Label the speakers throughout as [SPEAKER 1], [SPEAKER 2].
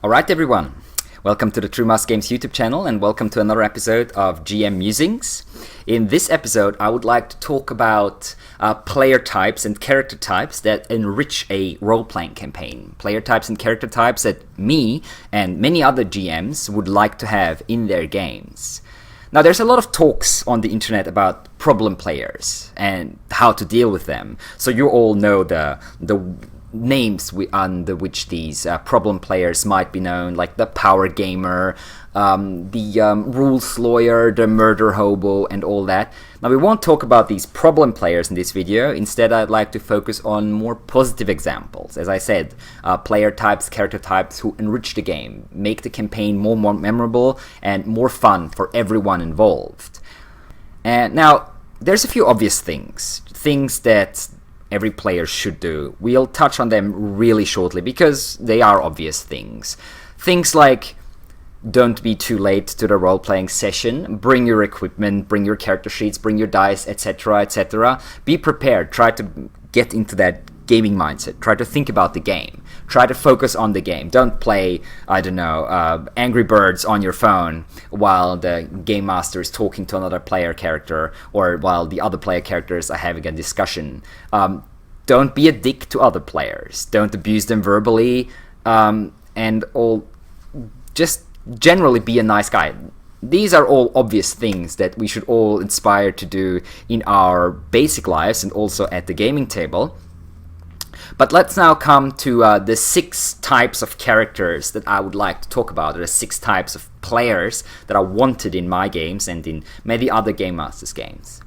[SPEAKER 1] Alright everyone, welcome to the True Mouse Games YouTube channel and welcome to another episode of GM Musings. In this episode I would like to talk about player types and character types that enrich a role-playing campaign. Player types and character types that me and many other GMs would like to have in their games. Now there's a lot of talks on the internet about problem players and how to deal with them. So you all know the names under which these problem players might be known, like the power gamer, the rules lawyer, the murder hobo, and all that. Now we won't talk about these problem players in this video. Instead, I'd like to focus on more positive examples. As I said, player types, character types who enrich the game, make the campaign more memorable and more fun for everyone involved. And now, there's a few obvious things that every player should do. We'll touch on them really shortly because they are obvious things. Things like don't be too late to the role-playing session, bring your equipment, bring your character sheets, bring your dice, etc., etc. Be prepared, try to get into that gaming mindset, try to think about the game, try to focus on the game. Don't play, Angry Birds on your phone while the game master is talking to another player character or while the other player characters are having a discussion. Don't be a dick to other players. Don't abuse them verbally, just generally be a nice guy. These are all obvious things that we should all aspire to do in our basic lives and also at the gaming table. But let's now come to the 6 types of characters that I would like to talk about. There are 6 types of players that are wanted in my games and in many other Game Masters games.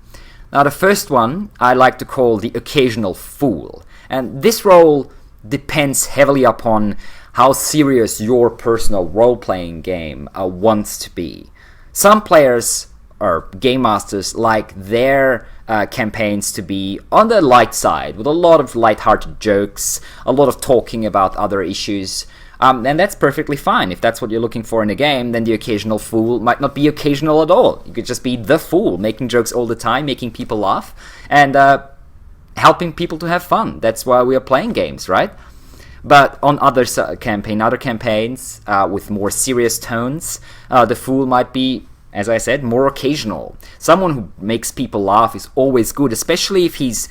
[SPEAKER 1] Now the first one I like to call the occasional fool. And this role depends heavily upon how serious your personal role-playing game wants to be. Some players or game masters like their campaigns to be on the light side, with a lot of light-hearted jokes, a lot of talking about other issues, and that's perfectly fine. If that's what you're looking for in a game, then the occasional fool might not be occasional at all. You could just be the fool, making jokes all the time, making people laugh, and helping people to have fun. That's why we are playing games, right? But on other campaigns with more serious tones, the fool might be, as I said, more occasional. Someone who makes people laugh is always good, especially if he's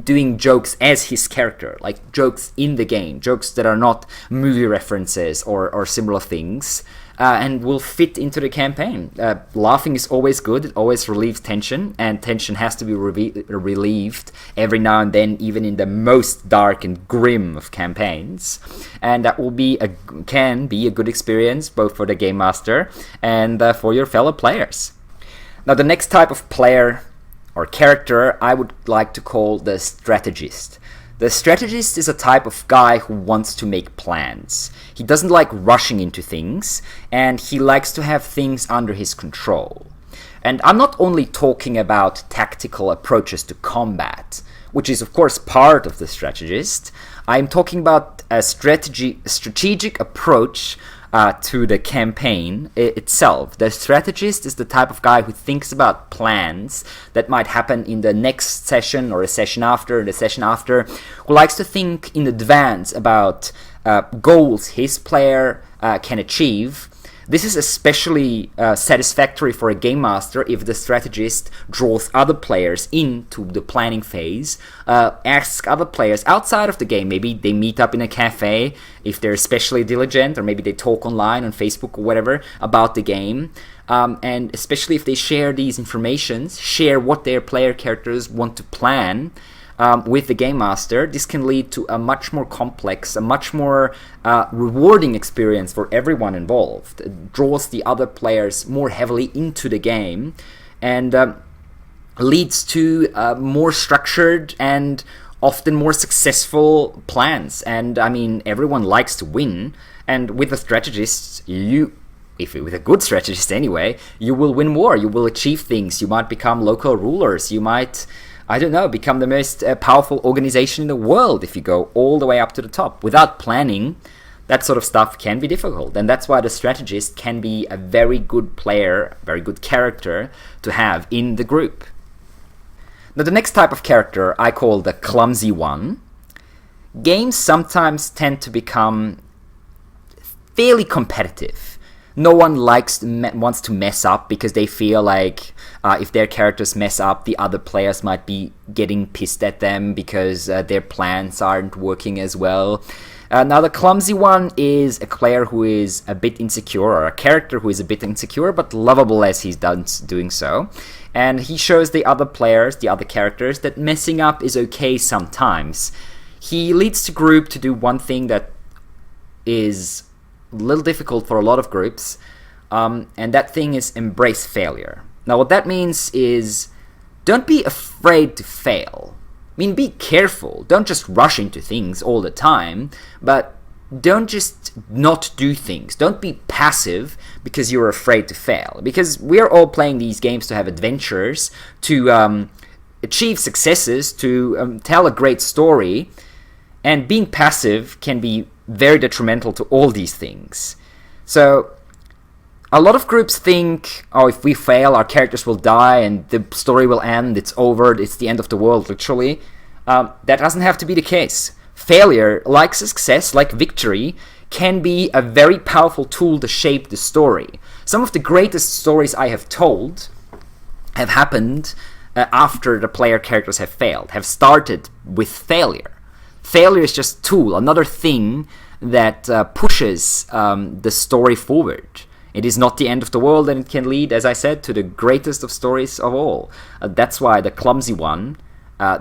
[SPEAKER 1] doing jokes as his character, like jokes in the game, jokes that are not movie references or similar things, and will fit into the campaign. Laughing is always good, it always relieves tension, and tension has to be relieved every now and then, even in the most dark and grim of campaigns. And that will can be a good experience both for the game master and for your fellow players. Now the next type of player or character I would like to call the strategist. The strategist is a type of guy who wants to make plans. He doesn't like rushing into things, and he likes to have things under his control. And I'm not only talking about tactical approaches to combat, which is of course part of the strategist. I'm talking about a strategic approach to the campaign itself. The strategist is the type of guy who thinks about plans that might happen in the next session or a session after, and the session after, who likes to think in advance about goals his player can achieve. This is especially satisfactory for a game master if the strategist draws other players into the planning phase, asks other players outside of the game. Maybe they meet up in a cafe if they're especially diligent, or maybe they talk online on Facebook or whatever about the game. And especially if they share these informations, share what their player characters want to plan with the game master, this can lead to a much more complex, a much more rewarding experience for everyone involved. It draws the other players more heavily into the game and leads to more structured and often more successful plans. And I mean, everyone likes to win, and with a strategist, with a good strategist anyway, you will win more, you will achieve things, you might become local rulers, you might become the most powerful organization in the world if you go all the way up to the top. Without planning, that sort of stuff can be difficult, and that's why the strategist can be a very good player, very good character to have in the group. Now the next type of character I call the clumsy one. Games sometimes tend to become fairly competitive. No one wants to mess up because they feel like if their characters mess up, the other players might be getting pissed at them because their plans aren't working as well. Now, the clumsy one is a player who is a bit insecure, or a character who is a bit insecure, but lovable as he's doing so. And he shows the other players, the other characters, that messing up is okay sometimes. He leads the group to do one thing that is a little difficult for a lot of groups, and that thing is embrace failure. Now, what that means is don't be afraid to fail. I mean, be careful. Don't just rush into things all the time, but don't just not do things. Don't be passive because you're afraid to fail. Because we're all playing these games to have adventures, to achieve successes, to tell a great story, and being passive can be very detrimental to all these things. So a lot of groups think, oh, if we fail, our characters will die and the story will end, it's over, it's the end of the world, literally. That doesn't have to be the case. Failure, like success, like victory, can be a very powerful tool to shape the story. Some of the greatest stories I have told have happened after the player characters have failed, have started with failure. Failure is just a tool, another thing that pushes the story forward. It is not the end of the world, and it can lead, as I said, to the greatest of stories of all. That's why the clumsy one,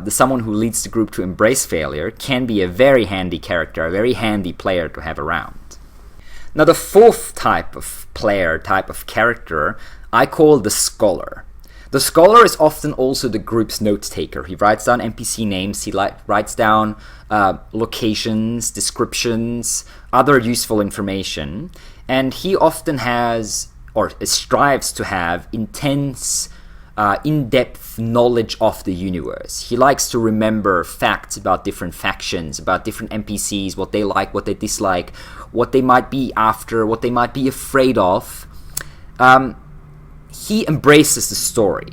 [SPEAKER 1] someone who leads the group to embrace failure, can be a very handy character, a very handy player to have around. Now, the fourth type of player, type of character, I call the scholar. The scholar is often also the group's note-taker. He writes down NPC names, he writes down locations, descriptions, other useful information, and he often has, or strives to have, intense, in-depth knowledge of the universe. He likes to remember facts about different factions, about different NPCs, what they like, what they dislike, what they might be after, what they might be afraid of. He embraces the story.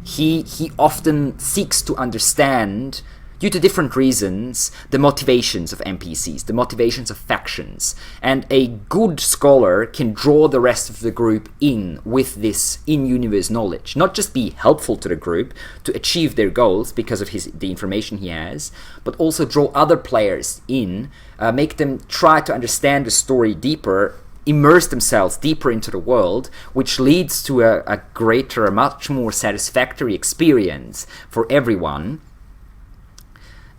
[SPEAKER 1] He often seeks to understand, due to different reasons, the motivations of NPCs, the motivations of factions. And a good scholar can draw the rest of the group in with this in-universe knowledge. Not just be helpful to the group to achieve their goals because of the information he has, but also draw other players in, make them try to understand the story deeper, immerse themselves deeper into the world, which leads to a greater, a much more satisfactory experience for everyone.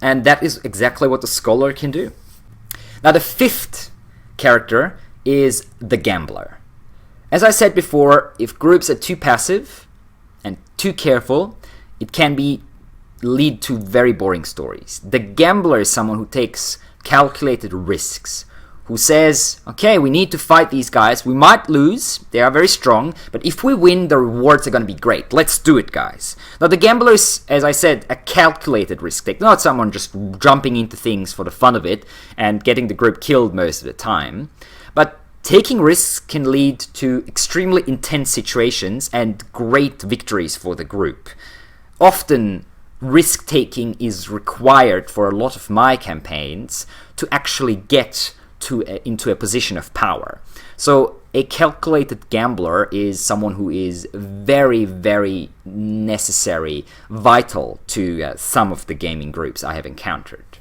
[SPEAKER 1] And that is exactly what the scholar can do. Now, the fifth character is the gambler. As I said before, if groups are too passive and too careful, it can lead to very boring stories. The gambler is someone who takes calculated risks, who says, okay, we need to fight these guys. We might lose. They are very strong. But if we win, the rewards are going to be great. Let's do it, guys. Now, the gambler is, as I said, a calculated risk taker. Not someone just jumping into things for the fun of it and getting the group killed most of the time. But taking risks can lead to extremely intense situations and great victories for the group. Often, risk-taking is required for a lot of my campaigns to actually get into a position of power. So a calculated gambler is someone who is very, very necessary, vital to some of the gaming groups I have encountered.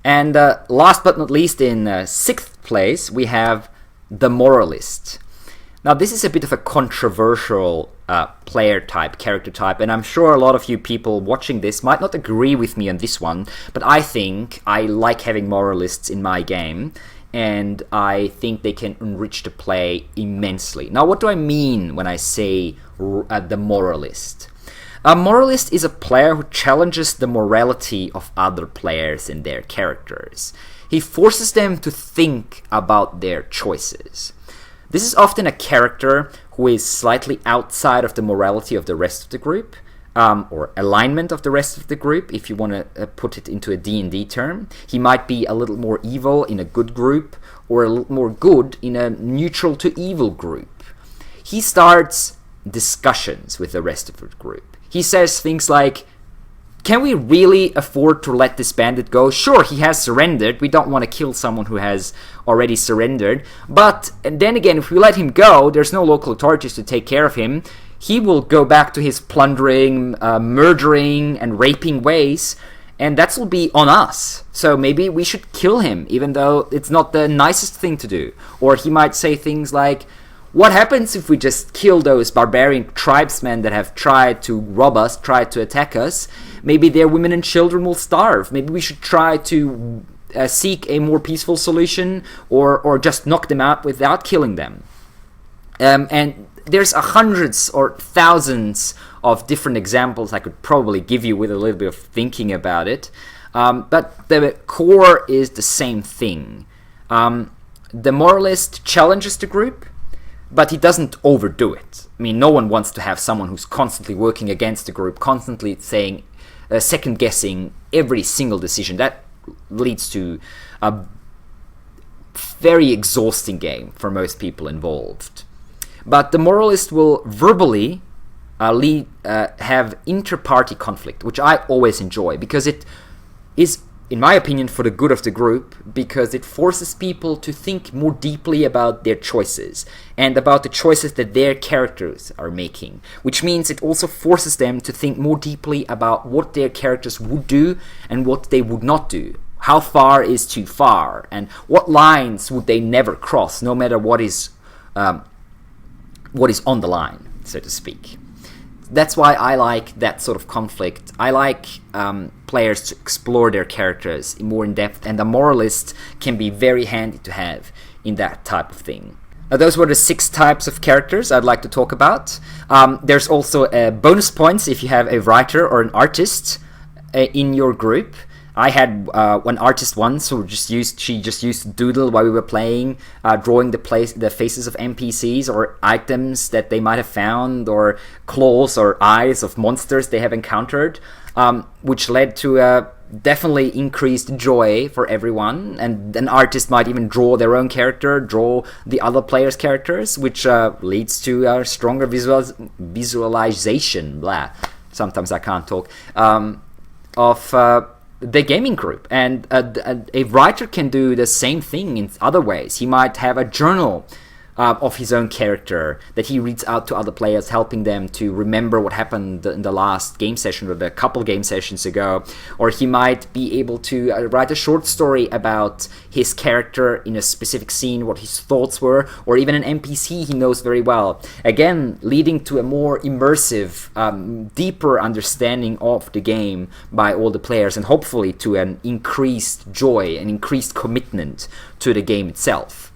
[SPEAKER 1] And last but not least, in sixth place, we have the moralist. Now, this is a bit of a controversial player type, character type, and I'm sure a lot of you people watching this might not agree with me on this one, but I think I like having moralists in my game, and I think they can enrich the play immensely. Now, what do I mean when I say the moralist? A moralist is a player who challenges the morality of other players and their characters. He forces them to think about their choices. This is often a character who is slightly outside of the morality of the rest of the group, or alignment of the rest of the group, if you want to put it into a D&D term. He might be a little more evil in a good group, or a little more good in a neutral to evil group. He starts discussions with the rest of the group. He says things like, can we really afford to let this bandit go? Sure, he has surrendered. We don't want to kill someone who has already surrendered. But and then again, if we let him go, there's no local authorities to take care of him. He will go back to his plundering, murdering, and raping ways, and that will be on us. So maybe we should kill him, even though it's not the nicest thing to do. Or he might say things like, what happens if we just kill those barbarian tribesmen that have tried to rob us, tried to attack us? Maybe their women and children will starve. Maybe we should try to seek a more peaceful solution, or just knock them out without killing them. And there's hundreds or thousands of different examples I could probably give you with a little bit of thinking about it. But the core is the same thing. The moralist challenges the group, but he doesn't overdo it. I mean, no one wants to have someone who's constantly working against the group, constantly saying, second-guessing every single decision. That leads to a very exhausting game for most people involved. But the moralist will verbally have inter-party conflict, which I always enjoy, because it is, in my opinion, for the good of the group, because it forces people to think more deeply about their choices and about the choices that their characters are making, which means it also forces them to think more deeply about what their characters would do and what they would not do. How far is too far, and what lines would they never cross, no matter what is on the line, so to speak. That's why I like that sort of conflict. I like players to explore their characters more in depth, and the moralist can be very handy to have in that type of thing. Those were the 6 types of characters I'd like to talk about. There's also bonus points if you have a writer or an artist in your group. I had one artist once who she just used to doodle while we were playing, drawing the faces of NPCs or items that they might have found, or claws or eyes of monsters they have encountered, which led to definitely increased joy for everyone. And an artist might even draw their own character, draw the other players' characters, which leads to a stronger visualization. Sometimes I can't talk. Of the gaming group. And a writer can do the same thing in other ways. He might have a journal of his own character that he reads out to other players, helping them to remember what happened in the last game session or the couple game sessions ago. Or he might be able to write a short story about his character in a specific scene, what his thoughts were, or even an NPC he knows very well. Again, leading to a more immersive, deeper understanding of the game by all the players, and hopefully to an increased joy, an increased commitment to the game itself.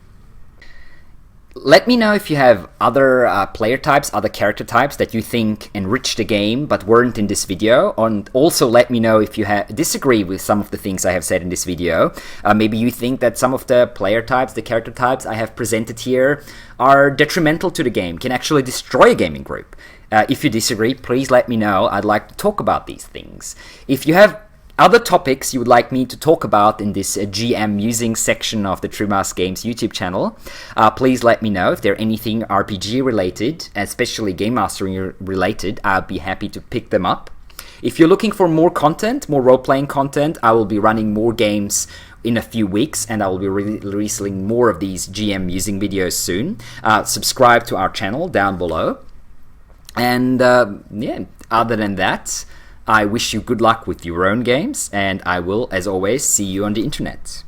[SPEAKER 1] Let me know if you have other player types, other character types that you think enrich the game but weren't in this video. And also let me know if you disagree with some of the things I have said in this video. Maybe you think that some of the player types, the character types I have presented here are detrimental to the game, can actually destroy a gaming group. If you disagree, please let me know. I'd like to talk about these things. If you have other topics you would like me to talk about in this GM Musings section of the True Mouse Games YouTube channel, please let me know. If they're anything RPG related, especially game mastering related, I'll be happy to pick them up. If you're looking for more content, more role-playing content, I will be running more games in a few weeks, and I will be releasing more of these GM Musing videos soon. Subscribe to our channel down below. And other than that, I wish you good luck with your own games, and I will, as always, see you on the internet.